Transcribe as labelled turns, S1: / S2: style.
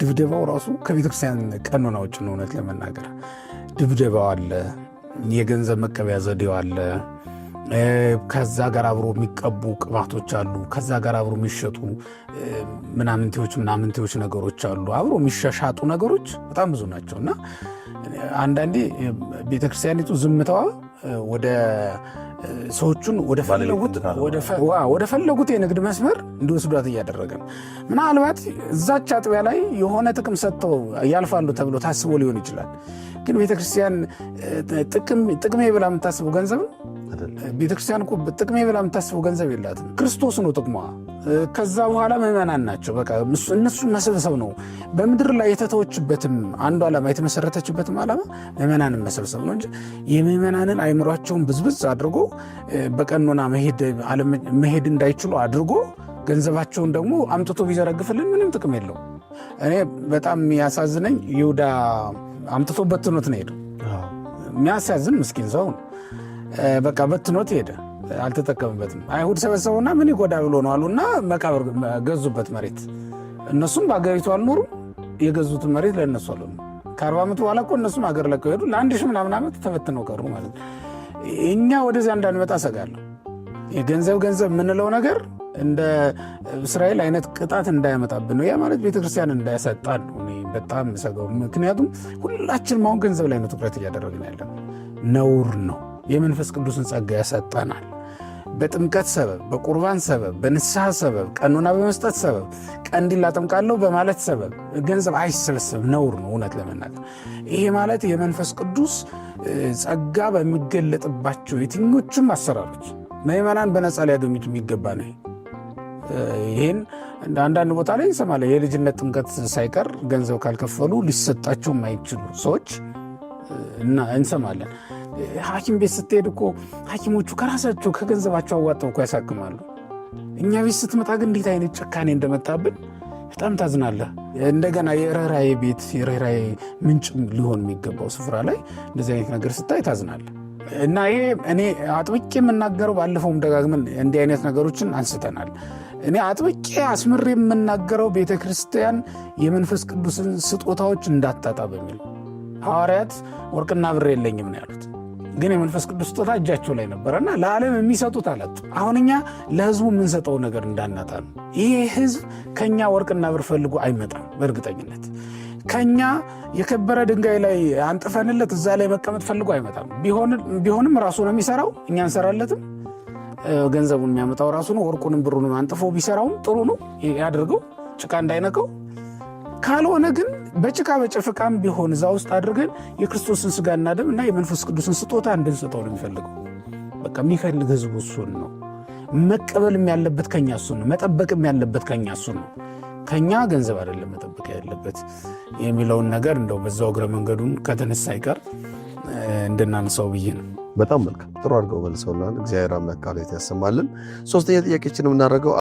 S1: ድብደባው ራሱ ከቤተክርስቲያን ቀኖና ውጭ ነው። እውነት ለመናገር ድብደባው አለ፣ የገንዘብ መቀበያ ዘዴው አለ፣ ከዛ ጋር አብሮ የሚቀቡ ቅባቶች አሉ፣ ከዛ ጋር አብሮ የሚሸጡ ምናምንቴዎች ነገሮች አሉ፣ አብሮ የሚሻሻጡ ነገሮች በጣም ብዙ ናቸው። እና አንዳንዴ ቤተክርስቲያኒቱ ዝምታዋ ወደ ሰዎቹን ወደ ፈለጉት የንግድ መስመር እንዲወስዷት እያደረገ ነው። ምናልባት እዛች አጥቢያ ላይ የሆነ ጥቅም ሰጥተው ያልፋሉ ተብሎ ታስቦ ሊሆን ይችላል። ግን ቤተክርስቲያን ጥቅሜ ብላ የምታስበው ገንዘብ ነው። ቤተክርስቲያን እኮ ጥቅሜ ብላ የምታስበው ገንዘብ የላትም። ክርስቶስ ነው ጥቅሟ። ከዛ በኋላ ምዕመናን ናቸው። በቃ እነሱ መሰብሰብ ነው። በምድር ላይ የተተወችበትም አንዱ ዓላማ የተመሰረተችበትም ዓላማ ምዕመናንን መሰብሰብ ነው እንጂ የምዕመናንን አይምሯቸውን ብዝብዝ አድርጎ በቀኖና መሄድ እንዳይችሉ አድርጎ ገንዘባቸውን ደግሞ አምጥቶ ቢዘረግፍልን ምንም ጥቅም የለው። እኔ በጣም የሚያሳዝነኝ ይሁዳ አምጥቶ በትኖት ነው ሄደው። የሚያሳዝን ምስኪን ሰው ነው። በቃ በትኖት ሄደ፣ አልተጠቀምበትም። አይሁድ ሰበሰቡና ምን ይጎዳ ብሎ ነው አሉና መቃብር ገዙበት መሬት። እነሱም በአገሪቱ አልኖሩም፣ የገዙትን መሬት ለእነሱ አልሆኑ። ከ40 ዓመት በኋላ እኮ እነሱም አገር ለቀው ሄዱ። ለአንድ ሺህ ምናምን ዓመት ተበትነው ቀሩ ማለት ነው። እኛ ወደዚያ እንዳንመጣ ሰጋለሁ። የገንዘብ የምንለው ነገር እንደ እስራኤል አይነት ቅጣት እንዳያመጣብን ነው። ያ ማለት ቤተክርስቲያን እንዳያሰጣን ነው በጣም ሰጋው። ምክንያቱም ሁላችንም አሁን ገንዘብ ላይ ነው ትኩረት እያደረግን ያለ። ነውር ነው። የመንፈስ ቅዱስን ጸጋ ያሰጣናል። በጥምቀት ሰበብ፣ በቁርባን ሰበብ፣ በንስሐ ሰበብ፣ ቀኖና በመስጠት ሰበብ፣ ቀንዲል አጠምቃለሁ በማለት ሰበብ ገንዘብ አይሰበሰብ። ነውር ነው እውነት ለመናገር። ይሄ ማለት የመንፈስ ቅዱስ ጸጋ በሚገለጥባቸው የትኞቹም አሰራሮች ምዕመናን በነፃ ሊያገኙት የሚገባ ነው። ይህን አንዳንድ ቦታ ላይ እንሰማለን። የልጅነት ጥምቀት ሳይቀር ገንዘብ ካልከፈሉ ሊሰጣቸው የማይችሉ ሰዎች እንሰማለን። ሐኪም ቤት ስትሄድ እኮ ሐኪሞቹ ከራሳቸው ከገንዘባቸው አዋጠው እኮ ያሳክማሉ። እኛ ቤት ስትመጣ ግን እንዴት አይነት ጭካኔ እንደመጣብን በጣም ታዝናለህ። እንደገና የርኅራኄ ቤት የርኅራኄ ምንጭ ሊሆን የሚገባው ስፍራ ላይ እንደዚህ አይነት ነገር ስታይ ታዝናለህ። እና ይሄ እኔ አጥብቄ የምናገረው፣ ባለፈውም ደጋግመን እንዲህ አይነት ነገሮችን አንስተናል። እኔ አጥብቄ አስምሬ የምናገረው ቤተ ክርስቲያን የመንፈስ ቅዱስን ስጦታዎች እንዳታጣ በሚል ሐዋርያት ወርቅና ብር የለኝም ነው ያሉት። ግን የመንፈስ ቅዱስ ስጦታ እጃቸው ላይ ነበረና ለዓለም የሚሰጡት አላጡ። አሁን እኛ ለሕዝቡ የምንሰጠው ነገር እንዳናጣ ነው። ይሄ ሕዝብ ከኛ ወርቅና ብር ፈልጎ አይመጣም። በእርግጠኝነት ከኛ የከበረ ድንጋይ ላይ አንጥፈንለት እዛ ላይ መቀመጥ ፈልጎ አይመጣም። ቢሆንም ራሱ ነው የሚሰራው፣ እኛ እንሰራለትም። ገንዘቡን የሚያመጣው ራሱ ነው። ወርቁንም ብሩንም አንጥፎ ቢሰራውም ጥሩ ነው ያድርገው፣ ጭቃ እንዳይነቀው። ካልሆነ ግን በጭቃ በጭፍቃም ቢሆን እዛ ውስጥ አድርገን የክርስቶስን ሥጋና ደም እና የመንፈስ ቅዱስን ስጦታ እንድንሰጠው ነው የሚፈልገው። በቃ የሚፈልግ ሕዝቡ እሱን ነው። መቀበልም ያለበት ከኛ እሱን ነው። መጠበቅም ያለበት ከኛ እሱን ነው። ከኛ ገንዘብ አይደለም መጠበቅ ያለበት የሚለውን ነገር እንደው በዛው እግረ መንገዱን ከተነሳ አይቀር እንድናነሳው ብዬ ነው።
S2: በጣም መልካም፣ ጥሩ አድርገው መልሰውናል። እግዚአብሔር አምላክ ቃሉን ያሰማልን። ሶስተኛ ጥያቄችን የምናደርገው